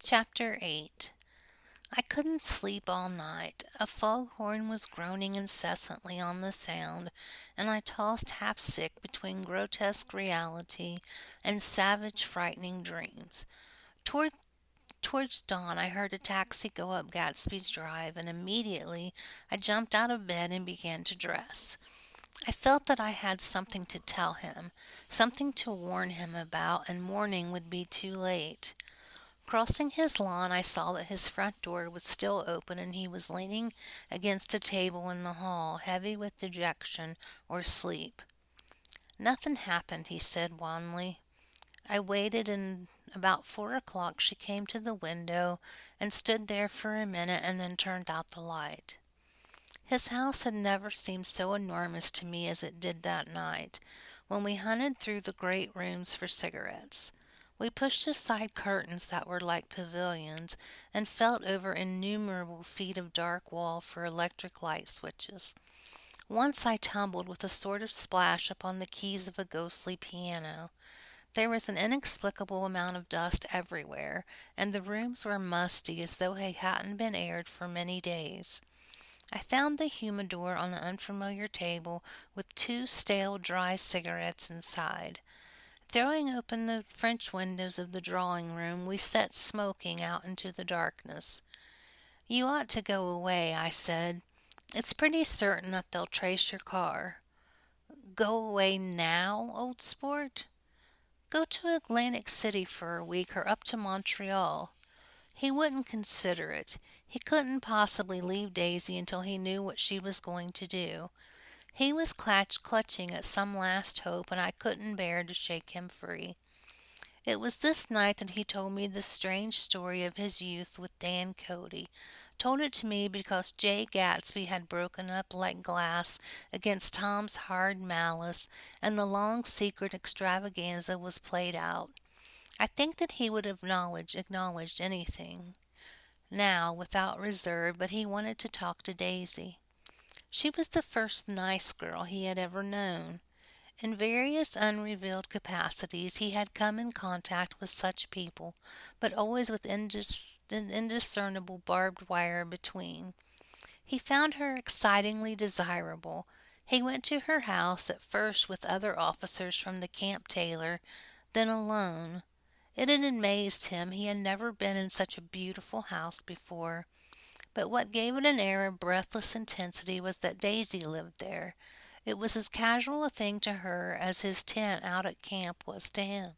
Chapter 8. I couldn't sleep all night. A foghorn was groaning incessantly on the sound, and I tossed half sick between grotesque reality and savage, frightening dreams. Toward, towards dawn, I heard a taxi go up Gatsby's Drive, and immediately I jumped out of bed and began to dress. I felt that I had something to tell him, something to warn him about, and morning would be too late. Crossing his lawn, I saw that his front door was still open and he was leaning against a table in the hall, heavy with dejection or sleep. "Nothing happened," he said wanly. I waited, and about 4 o'clock she came to the window and stood there for a minute and then turned out the light. His house had never seemed so enormous to me as it did that night, when we hunted through the great rooms for cigarettes. We pushed aside curtains that were like pavilions, and felt over innumerable feet of dark wall for electric light switches. Once I tumbled with a sort of splash upon the keys of a ghostly piano. There was an inexplicable amount of dust everywhere, and the rooms were musty as though they hadn't been aired for many days. I found the humidor on the unfamiliar table with two stale, dry cigarettes inside. Throwing open the French windows of the drawing room, we sat smoking out into the darkness. "You ought to go away," I said. "It's pretty certain that they'll trace your car." "Go away now, old sport?" "Go to Atlantic City for a week or up to Montreal." He wouldn't consider it. He couldn't possibly leave Daisy until he knew what she was going to do. He was clutching at some last hope, and I couldn't bear to shake him free. It was this night that he told me the strange story of his youth with Dan Cody. Told it to me because Jay Gatsby had broken up like glass against Tom's hard malice, and the long secret extravaganza was played out. I think that he would have acknowledged anything now without reserve, but he wanted to talk to Daisy. She was the first nice girl he had ever known. In various unrevealed capacities he had come in contact with such people, but always with indiscernible barbed wire between. He found her excitingly desirable. He went to her house, at first with other officers from the camp tailor, then alone. It had amazed him. He had never been in such a beautiful house before. But what gave it an air of breathless intensity was that Daisy lived there. It was as casual a thing to her as his tent out at camp was to him.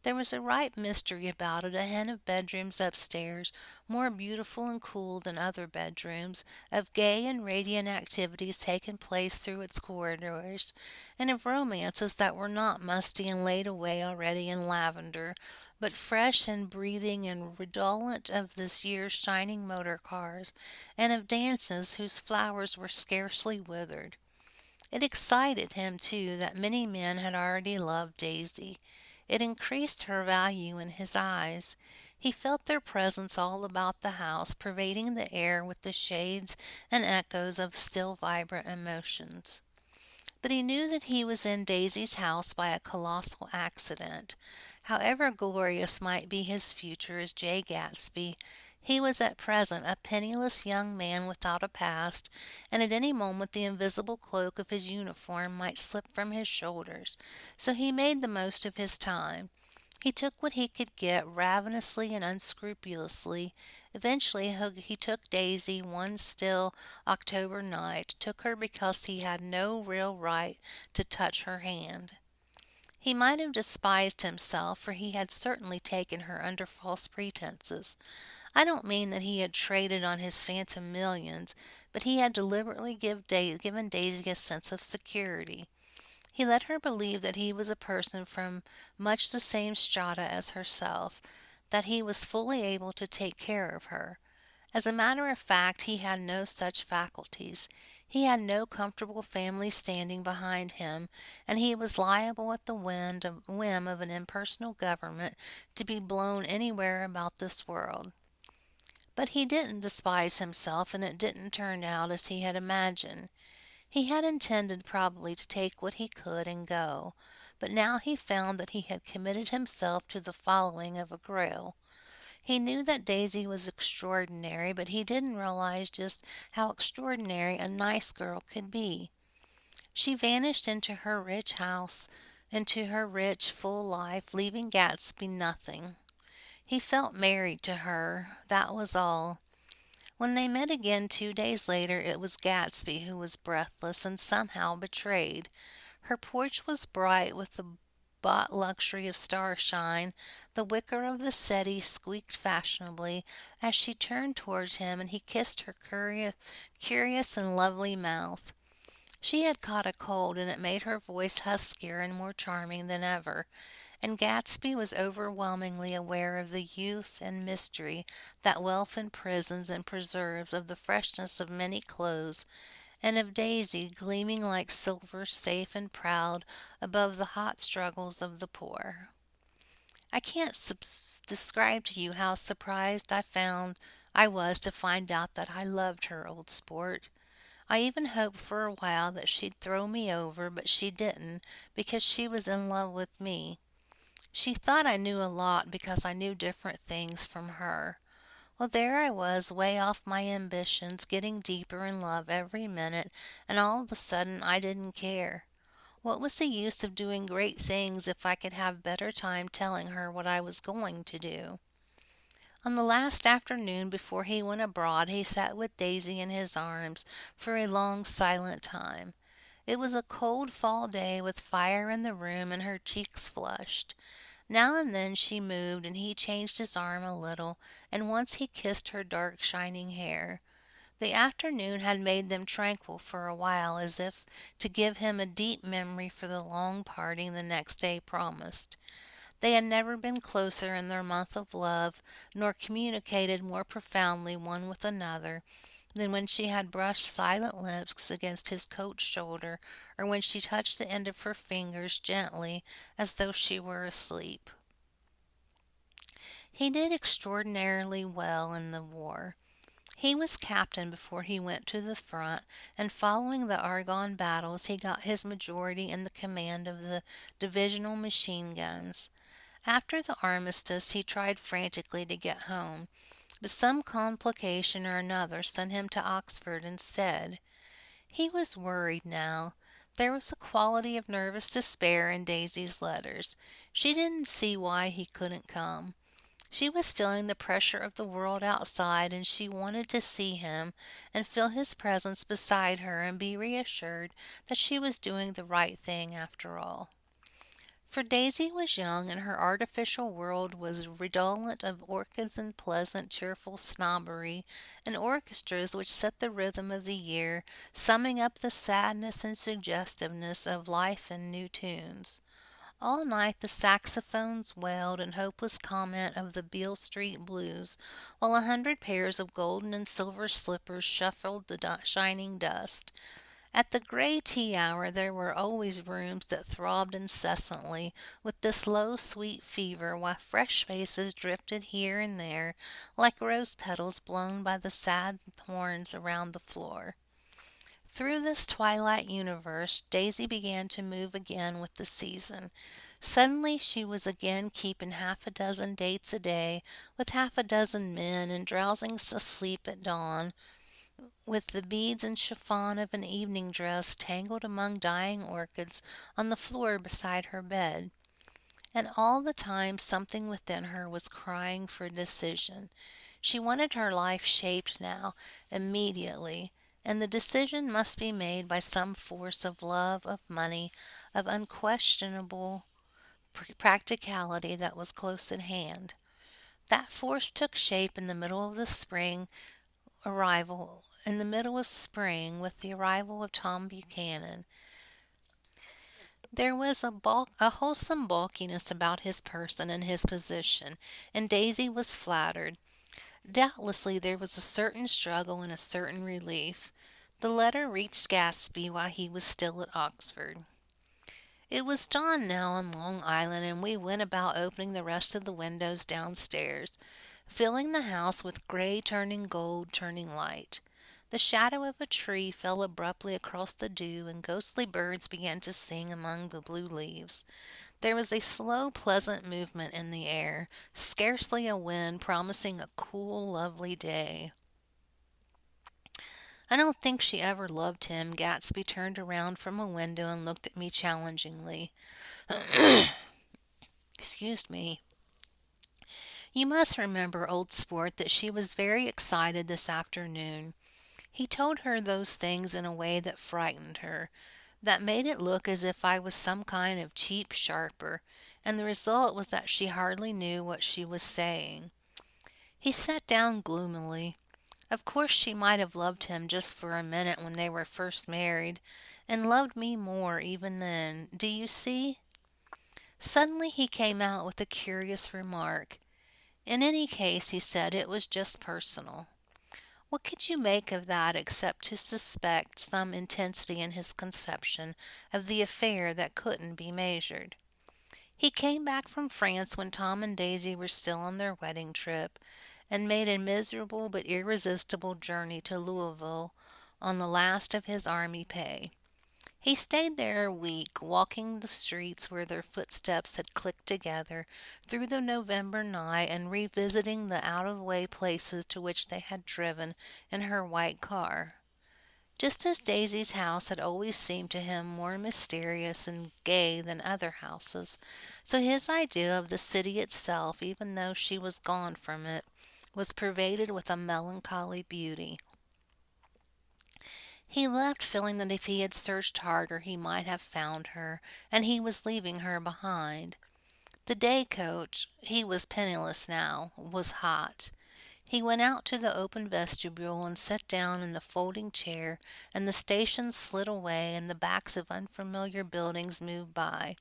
There was a ripe mystery about it, a hen of bedrooms upstairs, more beautiful and cool than other bedrooms, of gay and radiant activities taking place through its corridors, and of romances that were not musty and laid away already in lavender, but fresh and breathing and redolent of this year's shining motor cars, and of dances whose flowers were scarcely withered. It excited him, too, that many men had already loved Daisy. It increased her value in his eyes. He felt their presence all about the house, pervading the air with the shades and echoes of still vibrant emotions. But he knew that he was in Daisy's house by a colossal accident. However glorious might be his future as Jay Gatsby, he was at present a penniless young man without a past, and at any moment the invisible cloak of his uniform might slip from his shoulders. So he made the most of his time. He took what he could get ravenously and unscrupulously. Eventually he took Daisy one still October night, took her because he had no real right to touch her hand. He might have despised himself, for he had certainly taken her under false pretenses. I don't mean that he had traded on his phantom millions, but he had deliberately given Daisy a sense of security. He let her believe that he was a person from much the same strata as herself, that he was fully able to take care of her. As a matter of fact, he had no such faculties. He had no comfortable family standing behind him, and he was liable at the whim of an impersonal government to be blown anywhere about this world. But he didn't despise himself, and it didn't turn out as he had imagined. He had intended probably to take what he could and go, but now he found that he had committed himself to the following of a Grail. He knew that Daisy was extraordinary, but he didn't realize just how extraordinary a nice girl could be. She vanished into her rich house, into her rich, full life, leaving Gatsby nothing. He felt married to her, that was all. When they met again 2 days later, it was Gatsby who was breathless and somehow betrayed. Her porch was bright with the bought luxury of starshine. The wicker of the settee squeaked fashionably as she turned towards him, and he kissed her curious and lovely mouth. She had caught a cold, and it made her voice huskier and more charming than ever, and Gatsby was overwhelmingly aware of the youth and mystery that wealth imprisons and preserves, of the freshness of many clothes, and of Daisy gleaming like silver, safe and proud above the hot struggles of the poor. I can't describe to you how surprised I was to find out that I loved her, old sport. I even hoped for a while that she'd throw me over, but she didn't, because she was in love with me. She thought I knew a lot because I knew different things from her. Well, there I was, way off my ambitions, getting deeper in love every minute, and all of a sudden I didn't care. What was the use of doing great things if I could have better time telling her what I was going to do? On the last afternoon before he went abroad, he sat with Daisy in his arms for a long silent time. It was a cold fall day with fire in the room, and her cheeks flushed. Now and then she moved, and he changed his arm a little, and once he kissed her dark shining hair. The afternoon had made them tranquil for a while, as if to give him a deep memory for the long parting the next day promised. They had never been closer in their month of love, nor communicated more profoundly one with another, than when she had brushed silent lips against his coat shoulder, or when she touched the end of her fingers gently as though she were asleep. He did extraordinarily well in the war. He was captain before he went to the front, and following the Argonne battles he got his majority in the command of the divisional machine guns. After the armistice he tried frantically to get home, but some complication or another sent him to Oxford instead. He was worried now. There was a quality of nervous despair in Daisy's letters. She didn't see why he couldn't come. She was feeling the pressure of the world outside, and she wanted to see him and feel his presence beside her and be reassured that she was doing the right thing after all. For Daisy was young, and her artificial world was redolent of orchids and pleasant, cheerful snobbery, and orchestras which set the rhythm of the year, summing up the sadness and suggestiveness of life in new tunes. All night the saxophones wailed in hopeless comment of the Beale Street blues, while 100 pairs of golden and silver slippers shuffled the shining dust. At the gray tea hour there were always rooms that throbbed incessantly with this low sweet fever, while fresh faces drifted here and there like rose petals blown by the sad horns around the floor. Through this twilight universe Daisy began to move again with the season. Suddenly she was again keeping half a dozen dates a day with half a dozen men, and drowsing asleep at dawn, with the beads and chiffon of an evening dress tangled among dying orchids on the floor beside her bed. And all the time something within her was crying for decision. She wanted her life shaped now, immediately, and the decision must be made by some force of love, of money, of unquestionable practicality that was close at hand. That force took shape in the middle of the spring with the arrival of Tom Buchanan. There was a wholesome bulkiness about his person and his position, and Daisy was flattered. Doubtlessly there was a certain struggle and a certain relief. The letter reached Gatsby while he was still at Oxford. It was dawn now on Long Island, and we went about opening the rest of the windows downstairs, filling the house with gray turning gold, turning light. The shadow of a tree fell abruptly across the dew, and ghostly birds began to sing among the blue leaves. There was a slow, pleasant movement in the air, scarcely a wind, promising a cool, lovely day. I don't think she ever loved him. Gatsby turned around from a window and looked at me challengingly. Excuse me. You must remember, old sport, that she was very excited this afternoon. He told her those things in a way that frightened her, that made it look as if I was some kind of cheap sharper, and the result was that she hardly knew what she was saying. He sat down gloomily. Of course she might have loved him just for a minute when they were first married, and loved me more even then. Do you see? Suddenly he came out with a curious remark. In any case, he said, it was just personal. What could you make of that except to suspect some intensity in his conception of the affair that couldn't be measured? He came back from France when Tom and Daisy were still on their wedding trip, and made a miserable but irresistible journey to Louisville on the last of his army pay. He stayed there a week, walking the streets where their footsteps had clicked together through the November night and revisiting the out-of-the-way places to which they had driven in her white car. Just as Daisy's house had always seemed to him more mysterious and gay than other houses, so his idea of the city itself, even though she was gone from it, was pervaded with a melancholy beauty. He left feeling that if he had searched harder he might have found her, and he was leaving her behind. The day coach, he was penniless now, was hot. He went out to the open vestibule and sat down in the folding chair, and the station slid away and the backs of unfamiliar buildings moved by.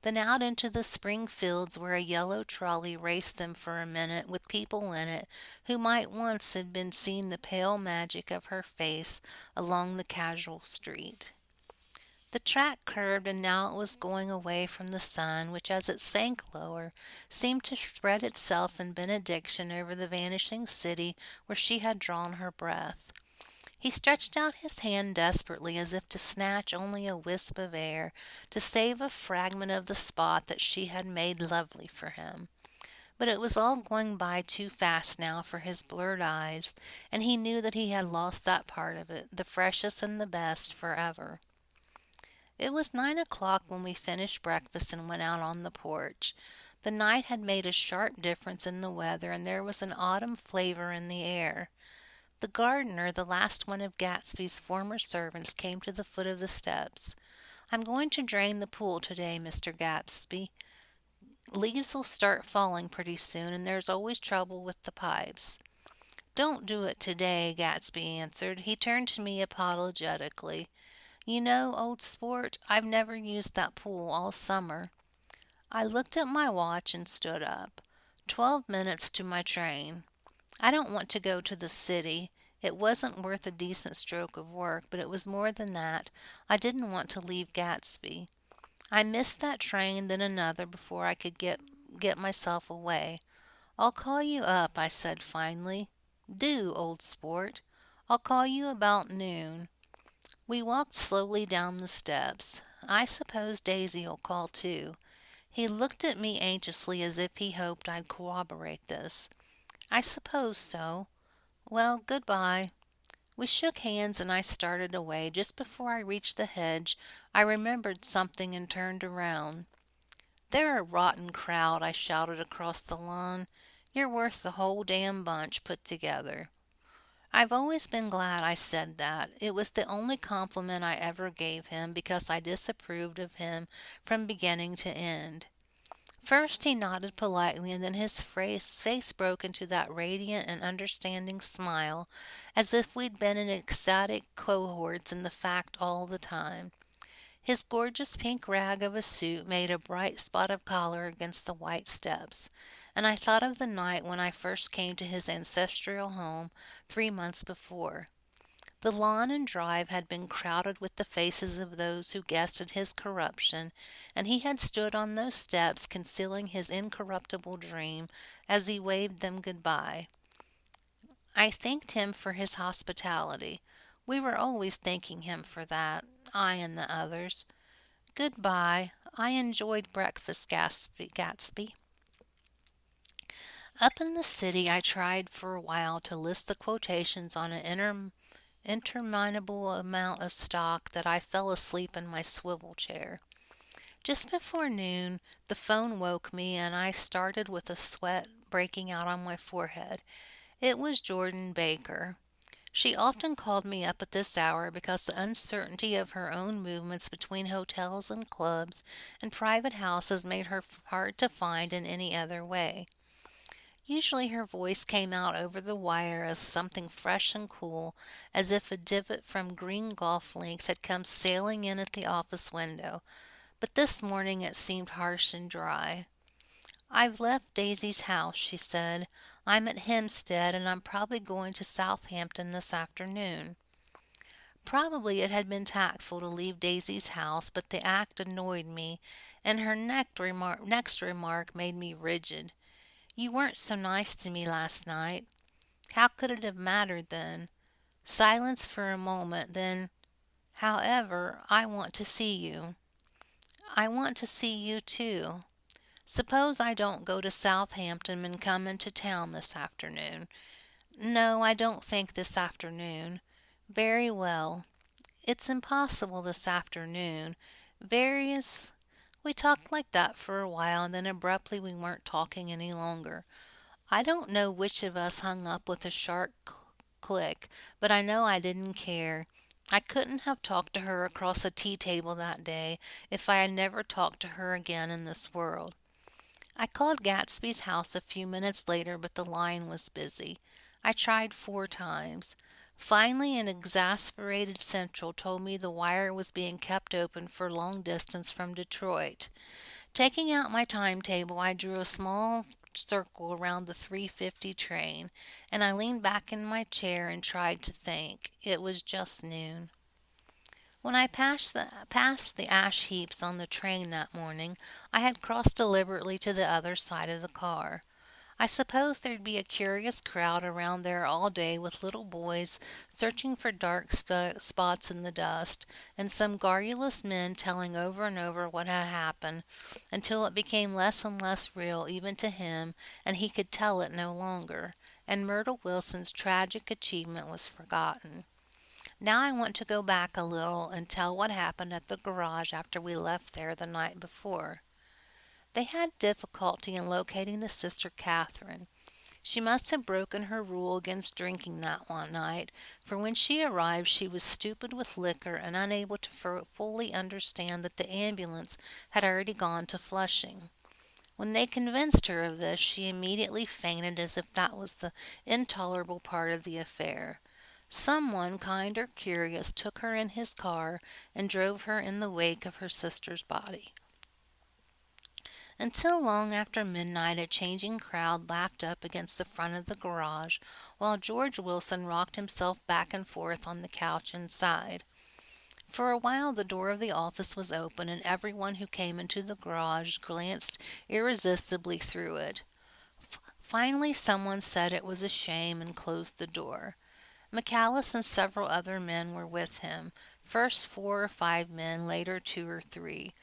Then out into the spring fields where a yellow trolley raced them for a minute with people in it who might once have been seen the pale magic of her face along the casual street. The track curved, and now it was going away from the sun, which as it sank lower seemed to spread itself in benediction over the vanishing city where she had drawn her breath. He stretched out his hand desperately as if to snatch only a wisp of air, to save a fragment of the spot that she had made lovely for him. But it was all going by too fast now for his blurred eyes, and he knew that he had lost that part of it, the freshest and the best, forever. It was 9 o'clock when we finished breakfast and went out on the porch. The night had made a sharp difference in the weather, and there was an autumn flavor in the air. The gardener, the last one of Gatsby's former servants, came to the foot of the steps. "I'm going to drain the pool today, Mr. Gatsby. Leaves'll start falling pretty soon, and there's always trouble with the pipes." "Don't do it today," Gatsby answered. He turned to me apologetically. "You know, old sport, I've never used that pool all summer." I looked at my watch and stood up. 12 minutes to my train. I don't want to go to the city. It wasn't worth a decent stroke of work, but it was more than that. I didn't want to leave Gatsby. I missed that train, then another, before I could get myself away. "I'll call you up," I said finally. "Do, old sport. I'll call you about noon." We walked slowly down the steps. "I suppose Daisy'll call too." He looked at me anxiously as if he hoped I'd corroborate this. "I suppose so. Well, good-bye." We shook hands and I started away. Just before I reached the hedge, I remembered something and turned around. "They're a rotten crowd," I shouted across the lawn. "You're worth the whole damn bunch put together." I've always been glad I said that. It was the only compliment I ever gave him, because I disapproved of him from beginning to end. First he nodded politely, and then his face broke into that radiant and understanding smile, as if we'd been in ecstatic cohorts in the fact all the time. His gorgeous pink rag of a suit made a bright spot of color against the white steps, and I thought of the night when I first came to his ancestral home 3 months before. The lawn and drive had been crowded with the faces of those who guessed at his corruption, and he had stood on those steps concealing his incorruptible dream as he waved them good-bye. I thanked him for his hospitality. We were always thanking him for that, I and the others. Goodbye. I enjoyed breakfast, Gatsby. Up in the city, I tried for a while to list the quotations on an interminable amount of stock that I fell asleep in my swivel chair. Just before noon, the phone woke me and I started with a sweat breaking out on my forehead. It was Jordan Baker. She often called me up at this hour because the uncertainty of her own movements between hotels and clubs and private houses made her hard to find in any other way. Usually her voice came out over the wire as something fresh and cool, as if a divot from green golf links had come sailing in at the office window, but this morning it seemed harsh and dry. "I've left Daisy's house," she said. "I'm at Hempstead, and I'm probably going to Southampton this afternoon." Probably it had been tactful to leave Daisy's house, but the act annoyed me, and her next remark made me rigid. "You weren't so nice to me last night." How could it have mattered then? Silence for a moment, then, "However, I want to see you." "I want to see you too. Suppose I don't go to Southampton and come into town this afternoon?" "No, I don't think this afternoon." "Very well. It's impossible this afternoon. Various—" We talked like that for a while, and then abruptly we weren't talking any longer. I don't know which of us hung up with a sharp click, but I know I didn't care. I couldn't have talked to her across a tea table that day if I had never talked to her again in this world. I called Gatsby's house a few minutes later, but the line was busy. I tried 4 times. Finally, an exasperated central told me the wire was being kept open for long distance from Detroit. Taking out my timetable, I drew a small circle around the 3:50 train, and I leaned back in my chair and tried to think. It was just noon. When I passed the ash heaps on the train that morning, I had crossed deliberately to the other side of the car. I supposed there'd be a curious crowd around there all day with little boys searching for dark spots in the dust, and some garrulous men telling over and over what had happened, until it became less and less real even to him, and he could tell it no longer, and Myrtle Wilson's tragic achievement was forgotten. Now I want to go back a little and tell what happened at the garage after we left there the night before. They had difficulty in locating the sister Catherine. She must have broken her rule against drinking that one night, for when she arrived she was stupid with liquor and unable to fully understand that the ambulance had already gone to Flushing. When they convinced her of this, she immediately fainted as if that was the intolerable part of the affair. Someone, kind or curious, took her in his car and drove her in the wake of her sister's body. Until long after midnight a changing crowd lapped up against the front of the garage, while George Wilson rocked himself back and forth on the couch inside. For a while the door of the office was open, and everyone who came into the garage glanced irresistibly through it. Finally someone said it was a shame and closed the door. McAllis and several other men were with him, first 4 or 5 men, later 2 or 3.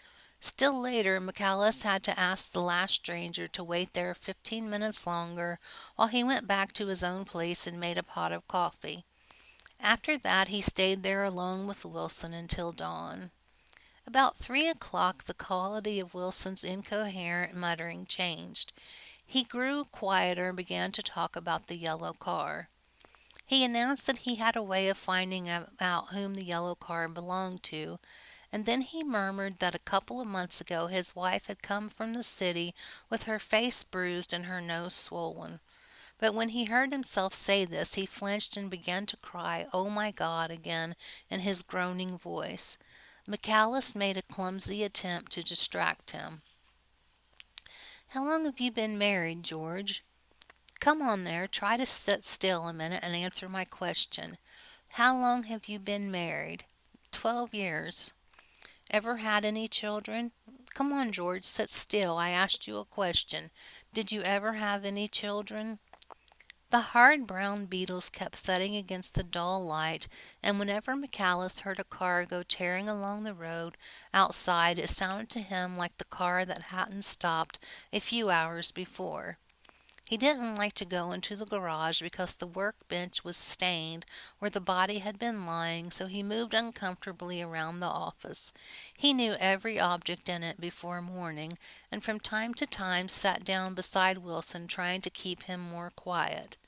Still later, McAllis had to ask the last stranger to wait there 15 minutes longer while he went back to his own place and made a pot of coffee. After that, he stayed there alone with Wilson until dawn. About 3 o'clock, the quality of Wilson's incoherent muttering changed. He grew quieter and began to talk about the yellow car. He announced that he had a way of finding out whom the yellow car belonged to, and then he murmured that a couple of months ago his wife had come from the city with her face bruised and her nose swollen. But when he heard himself say this, he flinched and began to cry, "Oh, my God," again in his groaning voice. McAllis made a clumsy attempt to distract him. "How long have you been married, George?" "Come on there, try to sit still a minute and answer my question. How long have you been married?" "12 years." "Ever had any children?" "Come on, George, sit still. I asked you a question. Did you ever have any children?" The hard brown beetles kept thudding against the dull light, and whenever McAllis heard a car go tearing along the road outside it sounded to him like the car that hadn't stopped a few hours before. He didn't like to go into the garage because the workbench was stained where the body had been lying, so he moved uncomfortably around the office. He knew every object in it before morning, and from time to time sat down beside Wilson trying to keep him more quiet.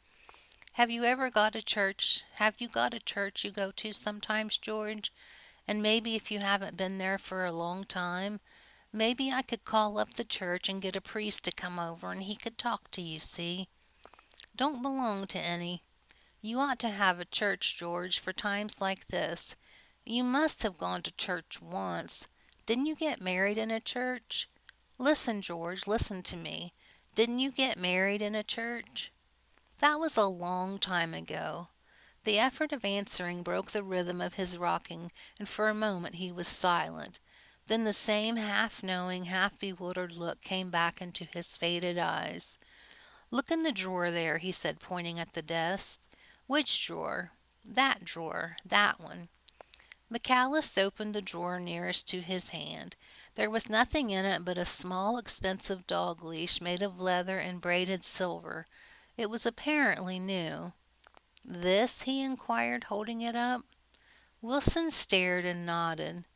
Have you got a church you go to sometimes, George? And maybe if you haven't been there for a long time, maybe I could call up the church and get a priest to come over and he could talk to you, see? Don't belong to any. You ought to have a church, George, for times like this. You must have gone to church once. Didn't you get married in a church? Listen, George, listen to me. Didn't you get married in a church? That was a long time ago. The effort of answering broke the rhythm of his rocking, and for a moment he was silent. Then the same half-knowing, half-bewildered look came back into his faded eyes. "Look in the drawer there," he said, pointing at the desk. "Which drawer?" "That drawer. That one." McAllis opened the drawer nearest to his hand. There was nothing in it but a small, expensive dog leash made of leather and braided silver. It was apparently new. "This?" he inquired, holding it up. Wilson stared and nodded.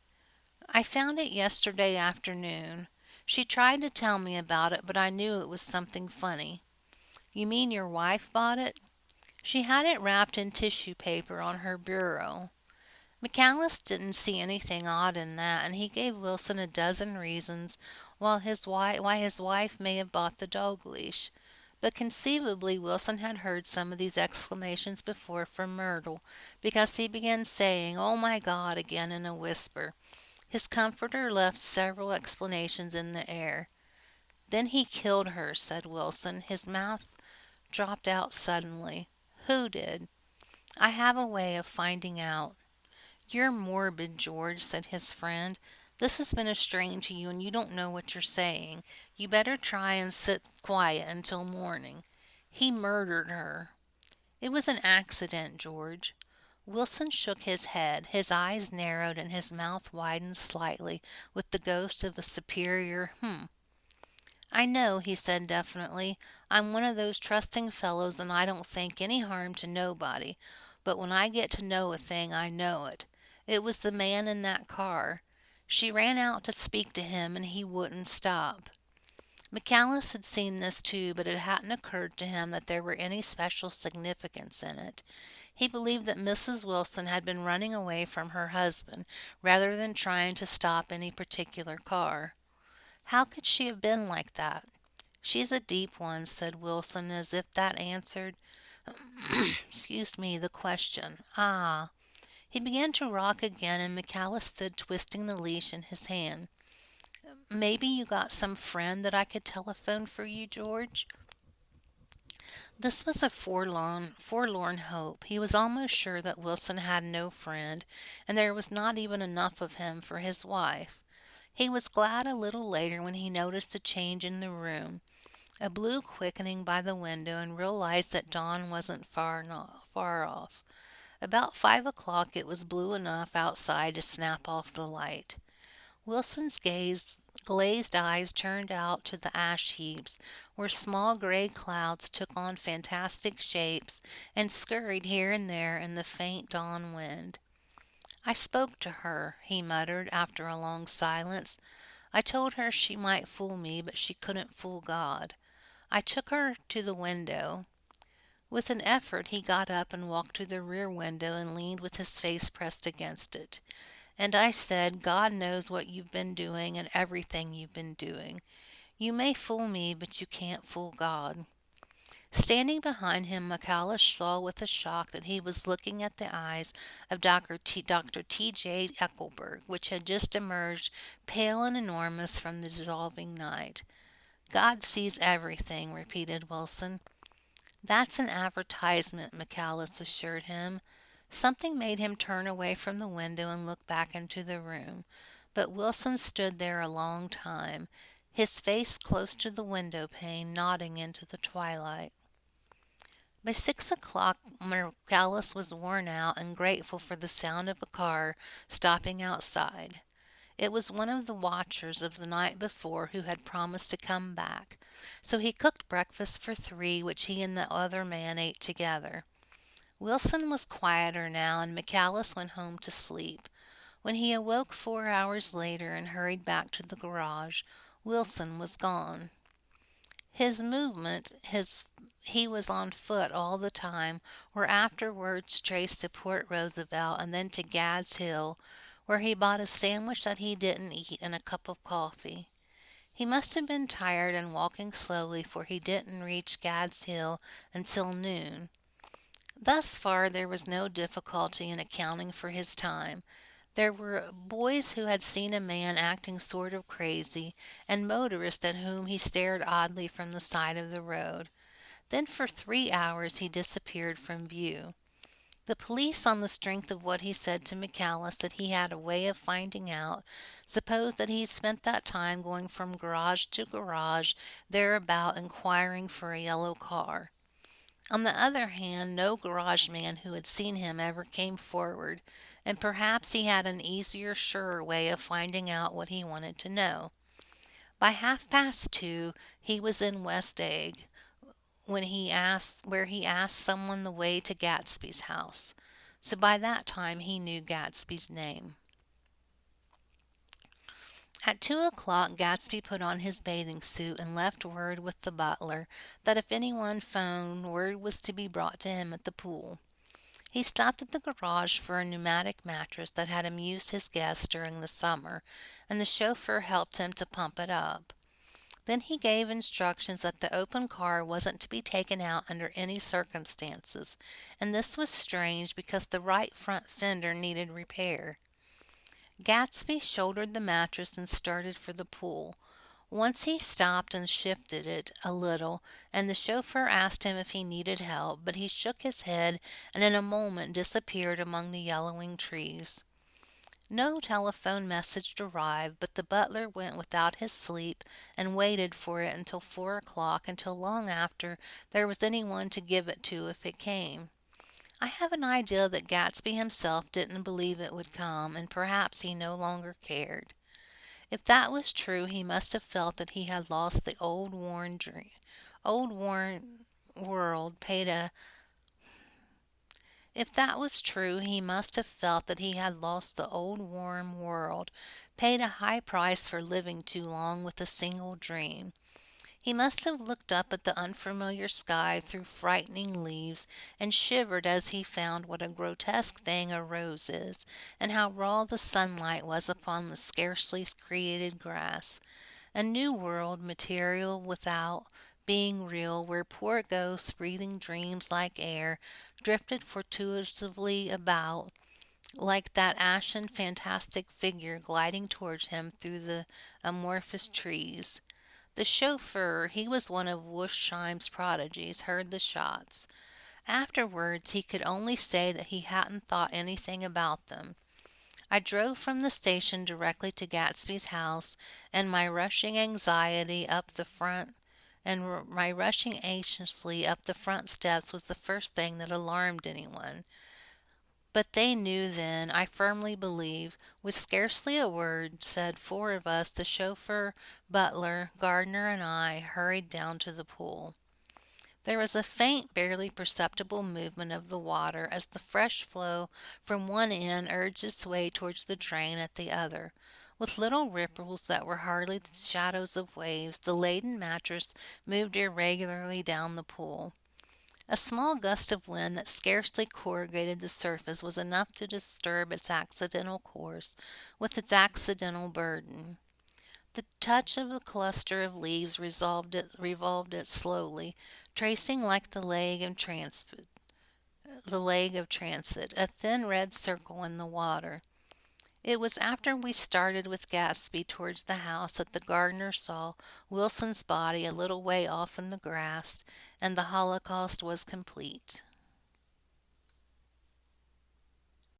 "I found it yesterday afternoon. She tried to tell me about it, but I knew it was something funny." "You mean your wife bought it?" "She had it wrapped in tissue paper on her bureau." McAllis didn't see anything odd in that, and he gave Wilson a dozen reasons why his wife may have bought the dog leash. But conceivably Wilson had heard some of these exclamations before from Myrtle, because he began saying, "Oh, my God," again in a whisper. His comforter left several explanations in the air. "Then he killed her," said Wilson. His mouth dropped out suddenly. "Who did?" "I have a way of finding out." "You're morbid, George," said his friend. "This has been a strain to you, and you don't know what you're saying. You better try and sit quiet until morning." "He murdered her." "It was an accident, George." Wilson shook his head. His eyes narrowed and his mouth widened slightly with the ghost of a superior "I know," he said definitely. "I'm one of those trusting fellows and I don't think any harm to nobody. But when I get to know a thing, I know it. It was the man in that car. She ran out to speak to him and he wouldn't stop." McAllis had seen this too, but it hadn't occurred to him that there were any special significance in it. He believed that Mrs. Wilson had been running away from her husband rather than trying to stop any particular car. How could she have been like that? "She's a deep one," said Wilson, as if that answered the question. "Ah." He began to rock again, and McAllis stood twisting the leash in his hand. "Maybe you got some friend that I could telephone for you, George?" This was a forlorn hope. He was almost sure that Wilson had no friend, and there was not even enough of him for his wife. He was glad a little later when he noticed a change in the room, a blue quickening by the window, and realized that dawn wasn't far off. About 5 o'clock it was blue enough outside to snap off the light. Wilson's glazed eyes turned out to the ash heaps, where small gray clouds took on fantastic shapes and scurried here and there in the faint dawn wind. "I spoke to her," he muttered after a long silence. "I told her she might fool me, but she couldn't fool God. I took her to the window." With an effort he got up and walked to the rear window and leaned with his face pressed against it. "And I said, 'God knows what you've been doing and everything you've been doing. You may fool me, but you can't fool God.'" Standing behind him, McAllis saw with a shock that he was looking at the eyes of Dr. T.J. Eckelberg, which had just emerged pale and enormous from the dissolving night. "God sees everything," repeated Wilson. "That's an advertisement," McAllis assured him. Something made him turn away from the window and look back into the room. But Wilson stood there a long time, his face close to the window pane, nodding into the twilight. By 6 o'clock, Marcellus was worn out and grateful for the sound of a car stopping outside. It was one of the watchers of the night before who had promised to come back, so he cooked breakfast for three, which he and the other man ate together. Wilson was quieter now, and McAllis went home to sleep. When he awoke 4 hours later and hurried back to the garage, Wilson was gone. His movement, his he was on foot all the time, were afterwards traced to Port Roosevelt and then to Gad's Hill, where he bought a sandwich that he didn't eat and a cup of coffee. He must have been tired and walking slowly, for he didn't reach Gad's Hill until noon. Thus far there was no difficulty in accounting for his time. There were boys who had seen a man acting sort of crazy, and motorists at whom he stared oddly from the side of the road. Then for 3 hours he disappeared from view. The police, on the strength of what he said to McAllis that he had a way of finding out, supposed that he spent that time going from garage to garage thereabout inquiring for a yellow car. On the other hand, no garage man who had seen him ever came forward, and perhaps he had an easier, surer way of finding out what he wanted to know. By 2:30 he was in West Egg, where he asked someone the way to Gatsby's house. So by that time he knew Gatsby's name. At 2 o'clock Gatsby put on his bathing suit and left word with the butler that if anyone phoned, word was to be brought to him at the pool. He stopped at the garage for a pneumatic mattress that had amused his guests during the summer, and the chauffeur helped him to pump it up. Then he gave instructions that the open car wasn't to be taken out under any circumstances, and this was strange because the right front fender needed repair. Gatsby shouldered the mattress and started for the pool. Once he stopped and shifted it a little, and the chauffeur asked him if he needed help, but he shook his head and in a moment disappeared among the yellowing trees. No telephone message arrived, but the butler went without his sleep and waited for it until 4 o'clock, until long after there was anyone to give it to if it came. I have an idea that Gatsby himself didn't believe it would come, and perhaps he no longer cared. If that was true, he must have felt that he had lost the old worn world paid a If that was true, he must have felt that he had lost the old warm world, paid a high price for living too long with a single dream. He must have looked up at the unfamiliar sky through frightening leaves and shivered as he found what a grotesque thing a rose is, and how raw the sunlight was upon the scarcely created grass. A new world, material without being real, where poor ghosts, breathing dreams like air, drifted fortuitously about, like that ashen fantastic figure gliding towards him through the amorphous trees. The chauffeur, he was one of Wushheim's prodigies, heard the shots. Afterwards he could only say that he hadn't thought anything about them. I drove from the station directly to Gatsby's house, and my rushing anxiously up the front steps was the first thing that alarmed anyone. But they knew then, I firmly believe. With scarcely a word said, four of us, the chauffeur, butler, gardener, and I, hurried down to the pool. There was a faint, barely perceptible movement of the water as the fresh flow from one end urged its way towards the drain at the other. With little ripples that were hardly the shadows of waves, the laden mattress moved irregularly down the pool. A small gust of wind that scarcely corrugated the surface was enough to disturb its accidental course with its accidental burden. The touch of a cluster of leaves revolved it slowly, tracing like the leg of transit, a thin red circle in the water. It was after we started with Gatsby towards the house that the gardener saw Wilson's body a little way off in the grass, and the holocaust was complete.